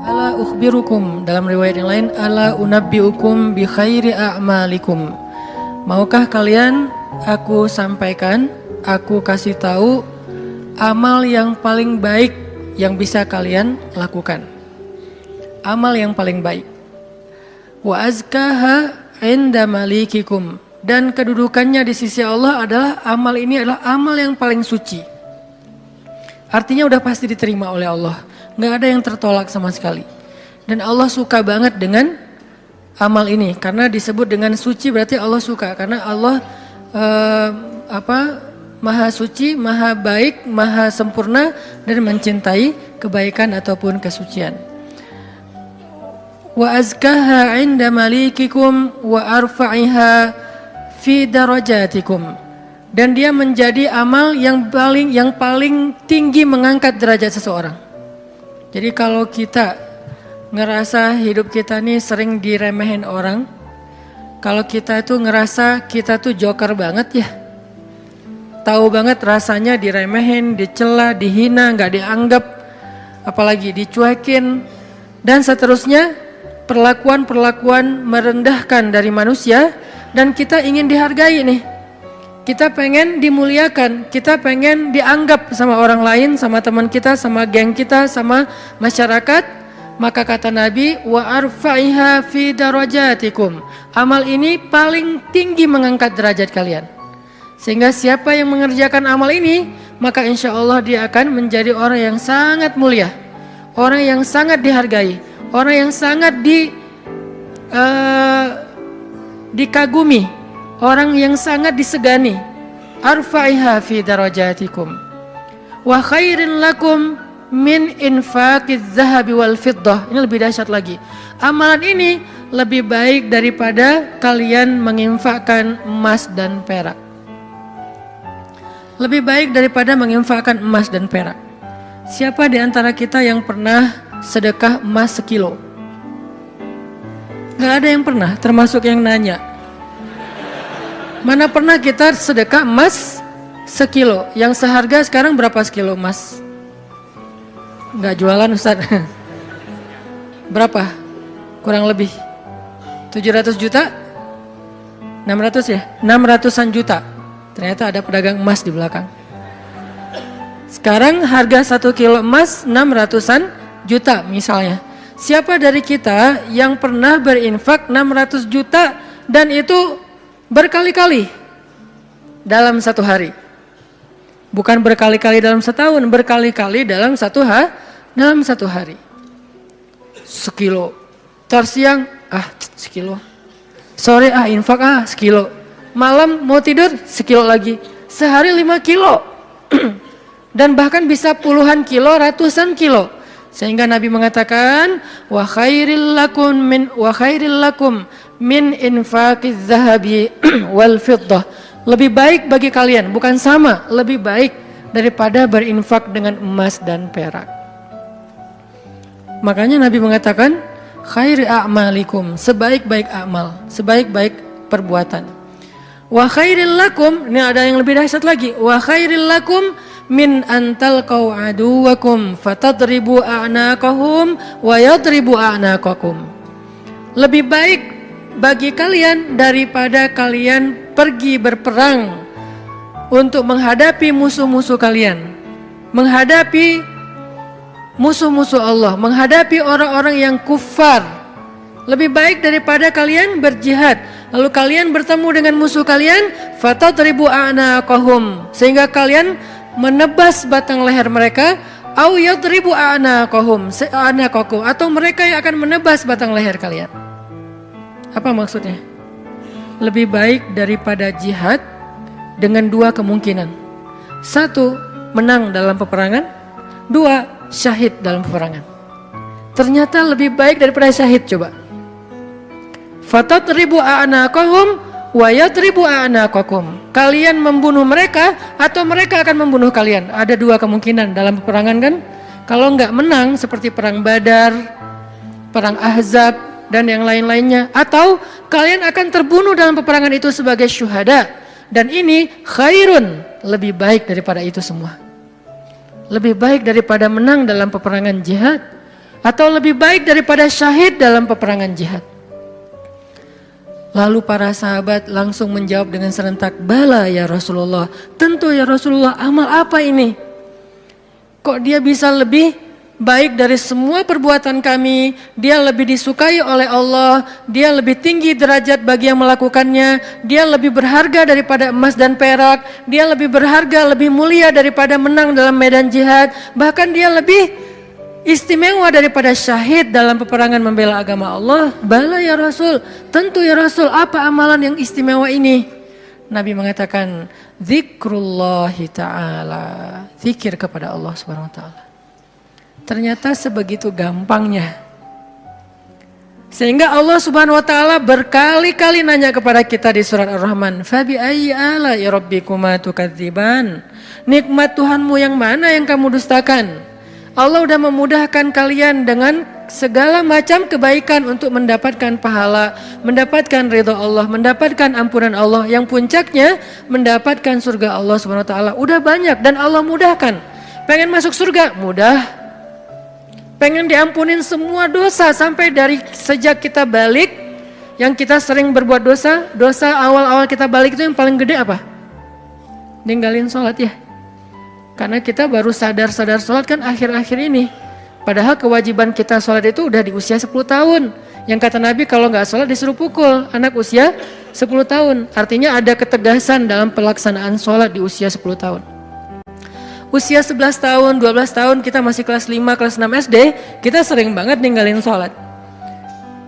Ala ukhbirukum, dalam riwayat yang lain, ala unabbiukum bi khairi a'malikum. Maukah kalian aku sampaikan, aku kasih tahu amal yang paling baik yang bisa kalian lakukan. Amal yang paling baik. Wa azkaha inda malikikum, dan kedudukannya di sisi Allah adalah amal ini adalah amal yang paling suci. Artinya udah pasti diterima oleh Allah, nggak ada yang tertolak sama sekali. Dan Allah suka banget dengan amal ini karena disebut dengan suci, berarti Allah suka karena Allah maha suci, maha baik, maha sempurna dan mencintai kebaikan ataupun kesucian. Wa azkaha 'inda malikikum wa arfa'iha fi darajatikum, dan dia menjadi amal yang paling tinggi mengangkat derajat seseorang. Jadi kalau kita ngerasa hidup kita nih sering diremehin orang, kalau kita itu ngerasa kita tuh joker banget ya, tahu banget rasanya diremehin, dicela, dihina, nggak dianggap, apalagi dicuekin dan seterusnya, perlakuan-perlakuan merendahkan dari manusia, dan kita ingin dihargai nih. Kita pengen dimuliakan, kita pengen dianggap sama orang lain, sama teman kita, sama geng kita, sama masyarakat. Maka kata Nabi, wa arfa'iha fi darajatikum. Amal ini paling tinggi mengangkat derajat kalian. Sehingga siapa yang mengerjakan amal ini, maka insya Allah dia akan menjadi orang yang sangat mulia, orang yang sangat dihargai, orang yang sangat dikagumi, orang yang sangat disegani. Arfa'iha fi darajatikum wa khairin lakum min infaqiz zahabi wal fiddah. Ini lebih dahsyat lagi. Amalan ini lebih baik daripada kalian menginfakkan emas dan perak. Lebih baik daripada menginfakkan emas dan perak. Siapa di antara kita yang pernah sedekah emas 1 kilo? Gak ada yang pernah, termasuk yang nanya. Mana pernah kita sedekah emas 1 kilo? Yang seharga sekarang berapa sekilo emas? Gak jualan Ustaz. Berapa? Kurang lebih 700 juta? 600 ya? 600-an juta. Ternyata ada pedagang emas di belakang. Sekarang harga 1 kilo emas 600-an juta misalnya. Siapa dari kita yang pernah berinfak 600 juta dan itu berkali-kali dalam 1 hari? Bukan berkali-kali dalam setahun, berkali-kali dalam 1 hari. 1 kilo. Tar siang, 1 kilo. Sore infak 1 kilo. Malam mau tidur 1 kilo lagi. Sehari 5 kilo. Dan bahkan bisa puluhan kilo, ratusan kilo. Sehingga Nabi mengatakan, wa khairil lakum min infaqiz zahabi wal fiddah. Lebih baik bagi kalian, bukan sama, lebih baik daripada berinfak dengan emas dan perak. Makanya Nabi mengatakan, khairi a'malikum, sebaik-baik amal, sebaik-baik perbuatan. Wa khairil lakum, ini ada yang lebih dahsyat lagi, wa khairil lakum min antalqau aduwakum fatadribu a'naqahum wa yadribu a'naqakum. Lebih baik bagi kalian daripada kalian pergi berperang untuk menghadapi musuh-musuh kalian, menghadapi musuh-musuh Allah, menghadapi orang-orang yang kufar. Lebih baik daripada kalian berjihad, lalu kalian bertemu dengan musuh kalian, fatadribu a'naqahum, sehingga kalian menebas batang leher mereka, au yadribu a'naqahum, atau mereka yang akan menebas batang leher kalian. Apa maksudnya? Lebih baik daripada jihad dengan 2 kemungkinan. 1, menang dalam peperangan. 2, syahid dalam peperangan. Ternyata lebih baik daripada syahid. Coba. Fatadribu a'naqahum wa yadribu a'naqakum. Kalian membunuh mereka atau mereka akan membunuh kalian. Ada 2 kemungkinan dalam peperangan kan. Kalau nggak menang seperti perang Badar, perang Ahzab dan yang lain-lainnya, atau kalian akan terbunuh dalam peperangan itu sebagai syuhada. Dan ini khairun, lebih baik daripada itu semua. lebih baik daripada menang dalam peperangan jihad? Atau lebih baik daripada syahid dalam peperangan jihad? Lalu para sahabat langsung menjawab dengan serentak, bala ya Rasulullah, tentu ya Rasulullah, amal apa ini? Kok dia bisa lebih baik dari semua perbuatan kami? Dia lebih disukai oleh Allah, dia lebih tinggi derajat bagi yang melakukannya, dia lebih berharga daripada emas dan perak, dia lebih berharga, lebih mulia daripada menang dalam medan jihad, bahkan dia lebih istimewa daripada syahid dalam peperangan membela agama Allah. Bala ya Rasul, tentu ya Rasul, apa amalan yang istimewa ini? Nabi mengatakan, zikrullahi ta'ala, zikir kepada Allah subhanahu wa ta'ala. Ternyata sebegitu gampangnya, sehingga Allah subhanahu wa ta'ala berkali-kali nanya kepada kita di surat Ar-Rahman, fabi ayyi ala'i rabbikuma tukadziban, nikmat Tuhanmu yang mana yang kamu dustakan? Allah udah memudahkan kalian dengan segala macam kebaikan untuk mendapatkan pahala, mendapatkan ridha Allah, mendapatkan ampunan Allah, yang puncaknya mendapatkan surga Allah Subhanahu wa taala. Udah banyak dan Allah mudahkan. Pengen masuk surga? Mudah. Pengen diampunin semua dosa sampai dari sejak kita balik, yang kita sering berbuat dosa awal-awal kita balik itu yang paling gede apa? Ninggalin sholat ya. Karena kita baru sadar sholat kan akhir-akhir ini. Padahal kewajiban kita sholat itu udah di usia 10 tahun. Yang kata Nabi kalau nggak sholat disuruh pukul anak usia 10 tahun. Artinya ada ketegasan dalam pelaksanaan sholat di usia 10 tahun. Usia 11 tahun, 12 tahun kita masih kelas 5, kelas 6 SD. Kita sering banget ninggalin sholat.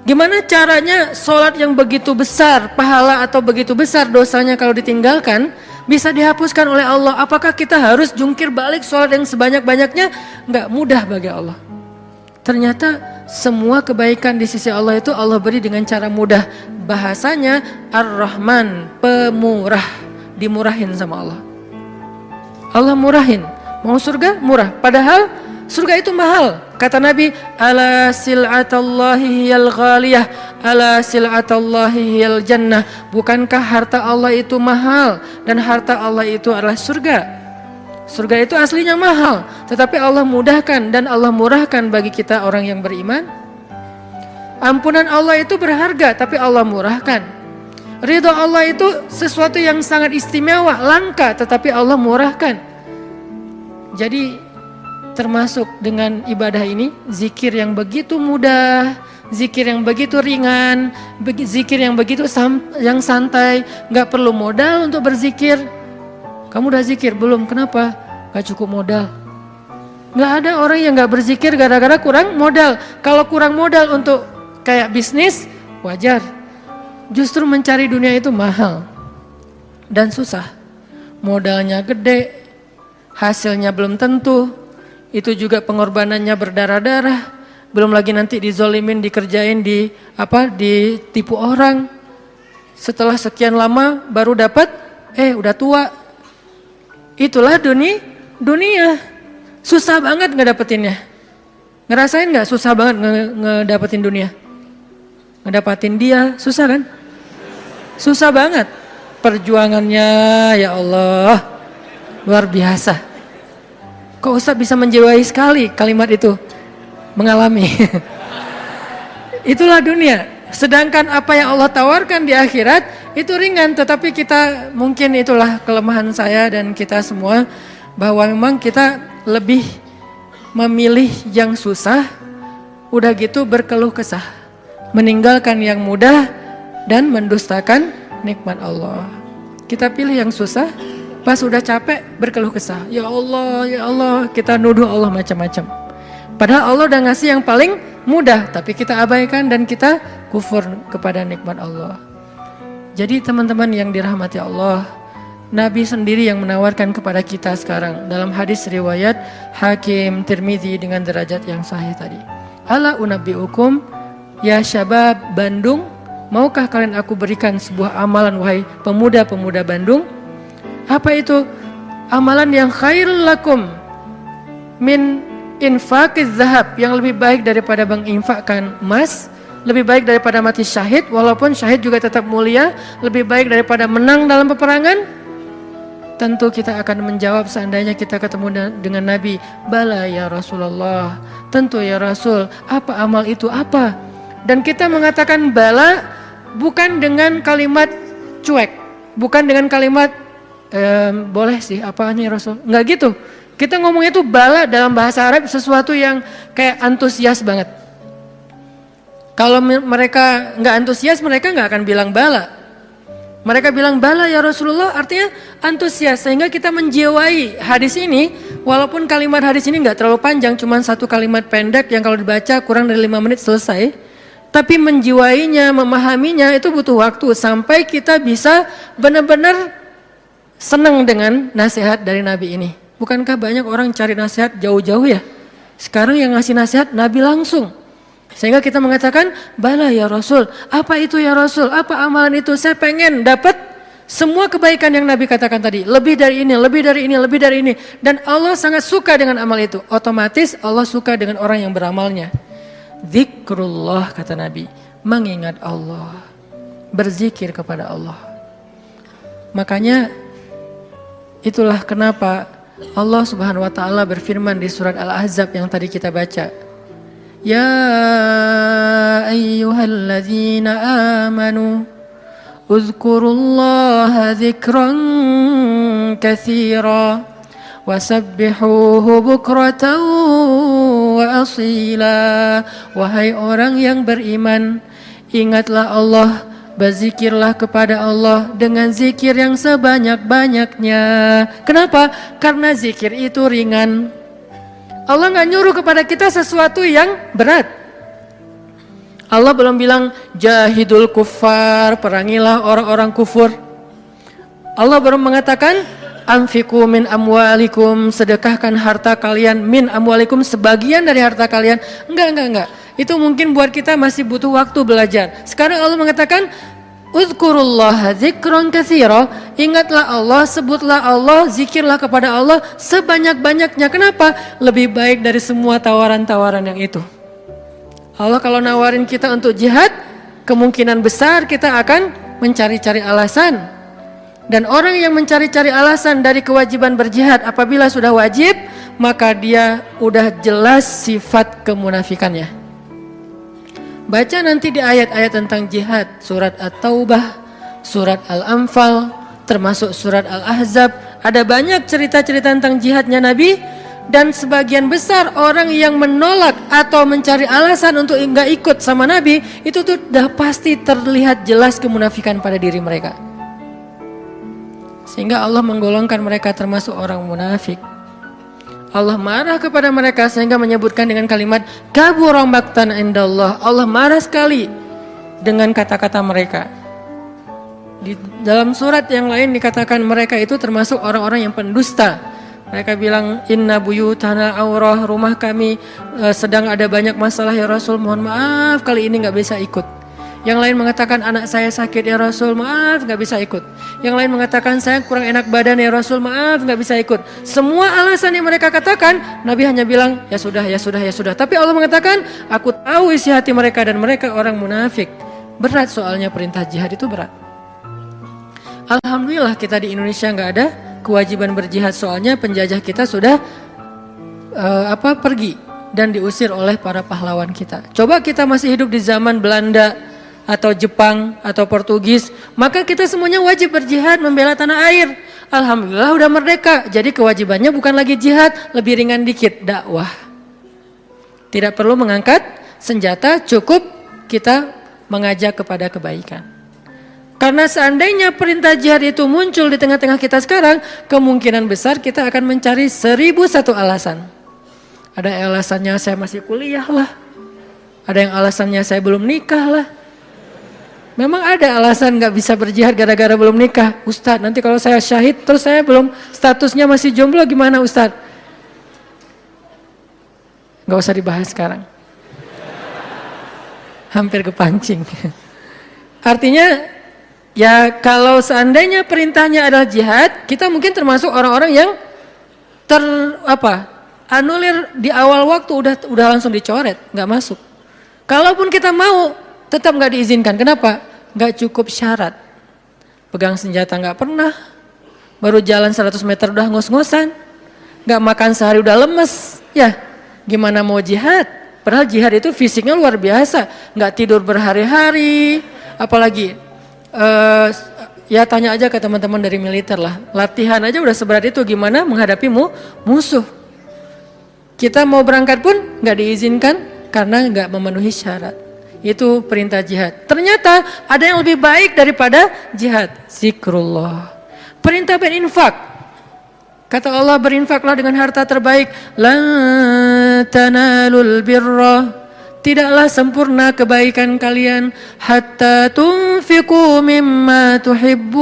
Gimana caranya sholat yang begitu besar pahala atau begitu besar dosanya kalau ditinggalkan bisa dihapuskan oleh Allah? Apakah kita harus jungkir balik sholat yang sebanyak-banyaknya? Enggak mudah bagi Allah. Ternyata semua kebaikan di sisi Allah itu Allah beri dengan cara mudah. Bahasanya Ar-Rahman, pemurah, dimurahin sama Allah. Allah murahin. Mau surga? Murah. Padahal surga itu mahal. Kata Nabi, ala sil'atallahi hiyal ghaliyah, ala sil'atallahi hiyal jannah. Bukankah harta Allah itu mahal dan harta Allah itu adalah surga? Surga itu aslinya mahal, tetapi Allah mudahkan dan Allah murahkan bagi kita orang yang beriman. Ampunan Allah itu berharga, tapi Allah murahkan. Ridha Allah itu sesuatu yang sangat istimewa, langka, tetapi Allah murahkan. Jadi termasuk dengan ibadah ini, zikir yang begitu mudah, zikir yang begitu ringan, zikir yang begitu yang santai, gak perlu modal untuk berzikir. Kamu udah zikir belum? Kenapa? Gak cukup modal. Gak ada orang yang gak berzikir gara-gara kurang modal. Kalau kurang modal untuk kayak bisnis, wajar. Justru mencari dunia itu mahal dan susah. Modalnya gede, hasilnya belum tentu. Itu juga pengorbanannya berdarah-darah. Belum lagi nanti dizolimin, dikerjain, ditipu orang. Setelah sekian lama baru dapat, udah tua. Itulah dunia. Susah banget ngedapetinnya. Ngerasain gak susah banget ngedapetin dunia? Ngedapetin dia, susah kan? Susah banget. Perjuangannya ya Allah, luar biasa. Kok Ustaz bisa menjiwai sekali kalimat itu? Mengalami. Itulah dunia. Sedangkan apa yang Allah tawarkan di akhirat itu ringan. Tetapi kita, mungkin itulah kelemahan saya dan kita semua, bahwa memang kita lebih memilih yang susah, udah gitu berkeluh kesah, meninggalkan yang mudah dan mendustakan nikmat Allah. Kita pilih yang susah, pas udah capek berkeluh kesah. Ya Allah, kita nuduh Allah macam-macam. Padahal Allah udah ngasih yang paling mudah, tapi kita abaikan dan kita kufur kepada nikmat Allah. Jadi teman-teman yang dirahmati Allah, Nabi sendiri yang menawarkan kepada kita sekarang dalam hadis riwayat Hakim Tirmidzi dengan derajat yang sahih tadi. Ala unabbiukum ya syabab Bandung, maukah kalian aku berikan sebuah amalan wahai pemuda-pemuda Bandung? Apa itu? Amalan yang khairul lakum min infaqiz zahab, yang lebih baik daripada menginfakkan emas, lebih baik daripada mati syahid, walaupun syahid juga tetap mulia, lebih baik daripada menang dalam peperangan. Tentu kita akan menjawab seandainya kita ketemu dengan Nabi, bala ya Rasulullah, tentu ya Rasul, apa amal itu apa? Dan kita mengatakan bala bukan dengan kalimat cuek, bukan dengan kalimat boleh sih, apaan ya Rasul, enggak gitu. Kita ngomongnya itu bala dalam bahasa Arab sesuatu yang kayak antusias banget. Kalau mereka enggak antusias, mereka enggak akan bilang bala. Mereka bilang bala ya Rasulullah, artinya antusias, sehingga kita menjiwai hadis ini. Walaupun kalimat hadis ini enggak terlalu panjang, cuma satu kalimat pendek yang kalau dibaca kurang dari 5 menit selesai. Tapi menjiwainya, memahaminya itu butuh waktu sampai kita bisa benar-benar senang dengan nasihat dari Nabi ini. Bukankah banyak orang cari nasihat jauh-jauh ya? Sekarang yang ngasih nasihat Nabi langsung. Sehingga kita mengatakan, bala ya Rasul, apa itu ya Rasul, apa amalan itu, saya pengen dapat semua kebaikan yang Nabi katakan tadi, lebih dari ini, lebih dari ini, lebih dari ini. Dan Allah sangat suka dengan amal itu, otomatis Allah suka dengan orang yang beramalnya. Zikrullah kata Nabi, mengingat Allah, berzikir kepada Allah. Makanya itulah kenapa Allah Subhanahu wa taala berfirman di surat Al-Ahzab yang tadi kita baca. Ya ayyuhalladzina amanu uzkurullaha dzikran katsira wasabbihuhu bukratan wa asila. Wahai orang yang beriman, ingatlah Allah, berzikirlah kepada Allah dengan zikir yang sebanyak-banyaknya. Kenapa? Karena zikir itu ringan. Allah nggak nyuruh kepada kita sesuatu yang berat. Allah belum bilang jahidul kuffar, perangilah orang-orang kufur. Allah belum mengatakan anfiqu min amwalikum, sedekahkan harta kalian, min amwalikum, sebagian dari harta kalian. Enggak. Itu mungkin buat kita masih butuh waktu belajar. Sekarang Allah mengatakan uzkurullaha dzikran katsira, ingatlah Allah, sebutlah Allah, zikirlah kepada Allah sebanyak-banyaknya. Kenapa? Lebih baik dari semua tawaran-tawaran yang itu. Allah kalau nawarin kita untuk jihad, kemungkinan besar kita akan mencari-cari alasan. Dan orang yang mencari-cari alasan dari kewajiban berjihad apabila sudah wajib, maka dia udah jelas sifat kemunafikannya. Baca nanti di ayat-ayat tentang jihad, surat At-Taubah, surat Al-Anfal, termasuk surat Al-Ahzab. Ada banyak cerita-cerita tentang jihadnya Nabi. Dan sebagian besar orang yang menolak atau mencari alasan untuk enggak ikut sama Nabi, itu tuh udah pasti terlihat jelas kemunafikan pada diri mereka. Sehingga Allah menggolongkan mereka termasuk orang munafik. Allah marah kepada mereka sehingga menyebutkan dengan kalimat kabura maqtan indallah. Allah marah sekali dengan kata-kata mereka. Di dalam surat yang lain dikatakan mereka itu termasuk orang-orang yang pendusta. Mereka bilang inna buyutana aurah, rumah kami sedang ada banyak masalah ya Rasul, mohon maaf kali ini gak bisa ikut. Yang lain mengatakan anak saya sakit ya Rasul, maaf gak bisa ikut. Yang lain mengatakan saya kurang enak badan ya Rasul, maaf gak bisa ikut. Semua alasan yang mereka katakan, Nabi hanya bilang ya sudah. Tapi Allah mengatakan aku tahu isi hati mereka dan mereka orang munafik. Berat soalnya perintah jihad itu berat. Alhamdulillah kita di Indonesia gak ada kewajiban berjihad, soalnya penjajah kita sudah pergi dan diusir oleh para pahlawan kita. Coba kita masih hidup di zaman Belanda atau Jepang atau Portugis, maka kita semuanya wajib berjihad membela tanah air. Alhamdulillah udah merdeka, jadi kewajibannya bukan lagi jihad, lebih ringan dikit, dakwah. Tidak perlu mengangkat senjata, cukup kita mengajak kepada kebaikan. Karena seandainya perintah jihad itu muncul di tengah-tengah kita sekarang, kemungkinan besar kita akan mencari 1001 alasan. Ada alasannya saya masih kuliah lah, ada yang alasannya saya belum nikah lah. Memang ada alasan gak bisa berjihad gara-gara belum nikah. Ustadz, nanti kalau saya syahid terus saya belum, statusnya masih jomblo gimana Ustadz? Gak usah dibahas sekarang. Hampir kepancing. Artinya ya kalau seandainya perintahnya adalah jihad, kita mungkin termasuk orang-orang yang anulir di awal waktu, udah langsung dicoret, gak masuk. Kalaupun kita mau, tetap gak diizinkan. Kenapa? Gak cukup syarat. Pegang senjata gak pernah, Baru jalan 100 meter udah ngos-ngosan. Gak makan sehari udah lemes. Ya, gimana mau jihad? Padahal jihad itu fisiknya luar biasa. Gak tidur berhari-hari. Apalagi, ya tanya aja ke teman-teman dari militer lah. Latihan aja udah seberat itu, gimana menghadapi musuh. Kita mau berangkat pun gak diizinkan karena gak memenuhi syarat. Itu perintah jihad. Ternyata ada yang lebih baik daripada jihad. Zikrullah. Perintah berinfak. Kata Allah, berinfaklah dengan harta terbaik. Lan tanalul birra. Tidaklah sempurna kebaikan kalian hatta tunfiqu mimma tuhibbun.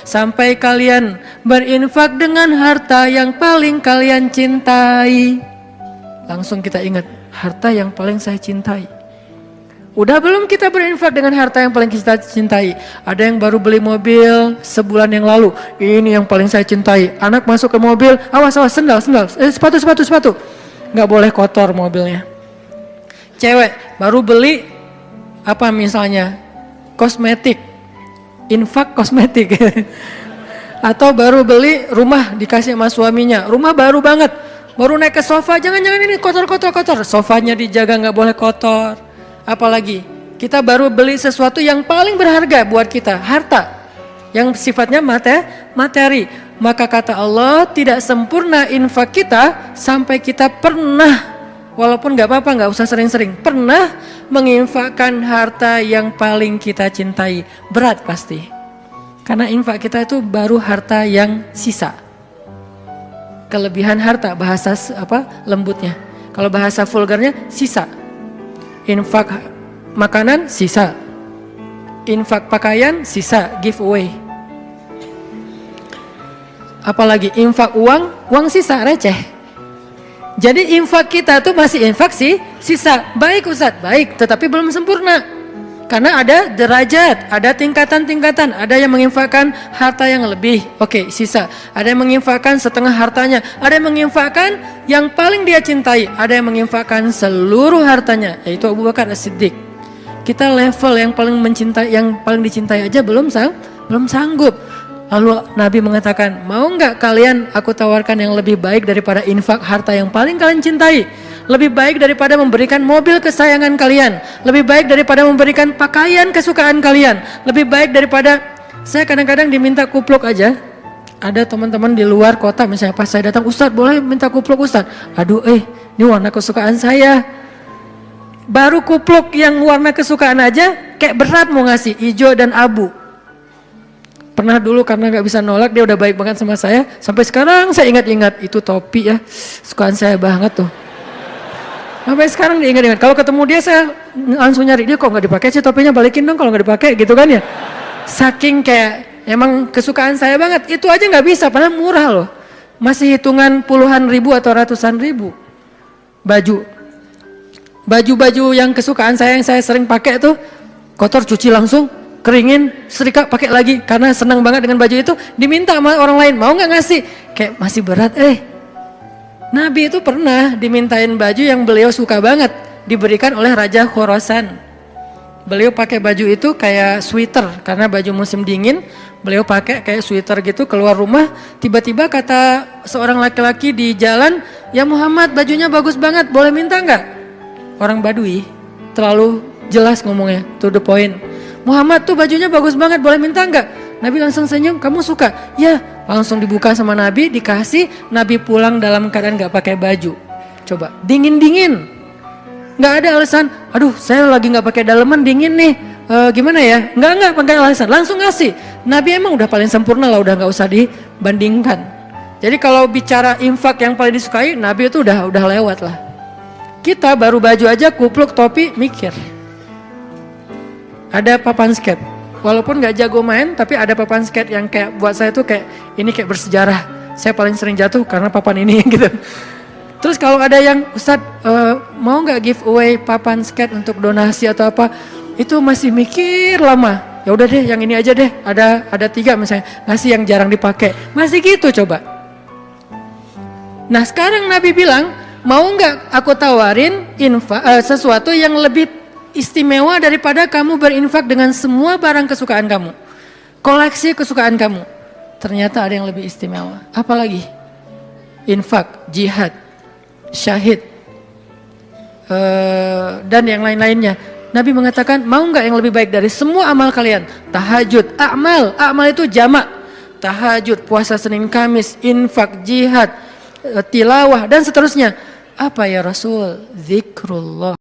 Sampai kalian berinfak dengan harta yang paling kalian cintai. Langsung kita ingat, harta yang paling saya cintai. Udah belum kita berinfak dengan harta yang paling kita cintai? Ada yang baru beli mobil sebulan yang lalu. Ini yang paling saya cintai. Anak masuk ke mobil, awas sendal, sepatu. Nggak boleh kotor mobilnya. Cewek baru beli apa misalnya kosmetik, infak kosmetik. Atau baru beli rumah dikasih sama suaminya, rumah baru banget. Baru naik ke sofa, jangan ini kotor. Sofanya dijaga, nggak boleh kotor. Apalagi kita baru beli sesuatu yang paling berharga buat kita, harta yang sifatnya materi. Maka kata Allah, tidak sempurna infak kita sampai kita pernah, walaupun nggak apa-apa, nggak usah sering-sering, pernah menginfakkan harta yang paling kita cintai. Berat pasti, karena infak kita itu baru harta yang sisa. Kelebihan harta, bahasa lembutnya. Kalau bahasa vulgarnya sisa. Infak makanan sisa. Infak pakaian sisa, giveaway. Apalagi infak uang sisa, receh. Jadi infak kita tuh masih infak sisa. Baik Ustadz, baik, tetapi belum sempurna. Karena ada derajat, ada tingkatan-tingkatan. Ada yang menginfakkan harta yang lebih, oke, sisa. Ada yang menginfakkan setengah hartanya. Ada yang menginfakkan yang paling dia cintai. Ada yang menginfakkan seluruh hartanya, yaitu Abu Bakar As-Siddiq. Kita level yang paling mencintai, yang paling dicintai aja belum sanggup. Lalu Nabi mengatakan, mau nggak kalian aku tawarkan yang lebih baik daripada infak harta yang paling kalian cintai? Lebih baik daripada memberikan mobil kesayangan kalian. Lebih baik daripada memberikan pakaian kesukaan kalian. Lebih baik daripada, saya kadang-kadang diminta kupluk aja. Ada teman-teman di luar kota misalnya, pas saya datang, Ustadz boleh minta kupluk Ustadz? Aduh ini warna kesukaan saya. Baru kupluk yang warna kesukaan aja kayak berat mau ngasih, hijau dan abu. Pernah dulu karena gak bisa nolak, dia udah baik banget sama saya. Sampai sekarang saya ingat-ingat, itu topi ya, sukaan saya banget tuh. Sampai sekarang diingat-ingat. Kalau ketemu dia saya langsung nyari, dia kok gak dipakai sih topinya, balikin dong kalau gak dipakai gitu kan ya. Saking kayak emang kesukaan saya banget, itu aja gak bisa, padahal murah loh. Masih hitungan puluhan ribu atau ratusan ribu. Baju yang kesukaan saya, yang saya sering pakai tuh, kotor cuci langsung, keringin, setrika, pakai lagi. Karena senang banget dengan baju itu, diminta sama orang lain, mau gak ngasih? Kayak masih berat, Nabi itu pernah dimintain baju yang beliau suka banget, diberikan oleh Raja Khorasan. Beliau pakai baju itu kayak sweater, karena baju musim dingin, beliau pakai kayak sweater gitu, keluar rumah, tiba-tiba kata seorang laki-laki di jalan, ya Muhammad bajunya bagus banget, boleh minta nggak? Orang Badui, terlalu jelas ngomongnya, to the point. Muhammad tuh bajunya bagus banget, boleh minta nggak? Nabi langsung senyum, kamu suka? Ya, langsung dibuka sama Nabi, dikasih. Nabi pulang dalam keadaan gak pakai baju. Coba, dingin-dingin. Gak ada alasan, aduh saya lagi gak pakai daleman, dingin nih. Gimana ya? Gak pakai alasan, langsung ngasih. Nabi emang udah paling sempurna lah, udah gak usah dibandingkan. Jadi kalau bicara infak yang paling disukai, Nabi itu udah lewat lah. Kita baru baju aja, kupluk, topi, mikir. Ada papan skate. Walaupun gak jago main, tapi ada papan skate yang kayak buat saya tuh kayak ini kayak bersejarah. Saya paling sering jatuh karena papan ini gitu. Terus kalau ada yang Ustadz mau gak giveaway papan skate untuk donasi atau apa, itu masih mikir lama. Ya udah deh, yang ini aja deh. Ada 3 misalnya, ngasih yang jarang dipakai. Masih gitu coba. Nah sekarang Nabi bilang, mau gak aku tawarin sesuatu yang lebih istimewa daripada kamu berinfak dengan semua barang kesukaan kamu. koleksi kesukaan kamu. Ternyata ada yang lebih istimewa. Apalagi? Infak, jihad, syahid, dan yang lain-lainnya. Nabi mengatakan, mau nggak yang lebih baik dari semua amal kalian? Tahajud, amal itu jamak. Tahajud, puasa Senin Kamis, infak, jihad, tilawah, dan seterusnya. Apa ya Rasul? Zikrullah.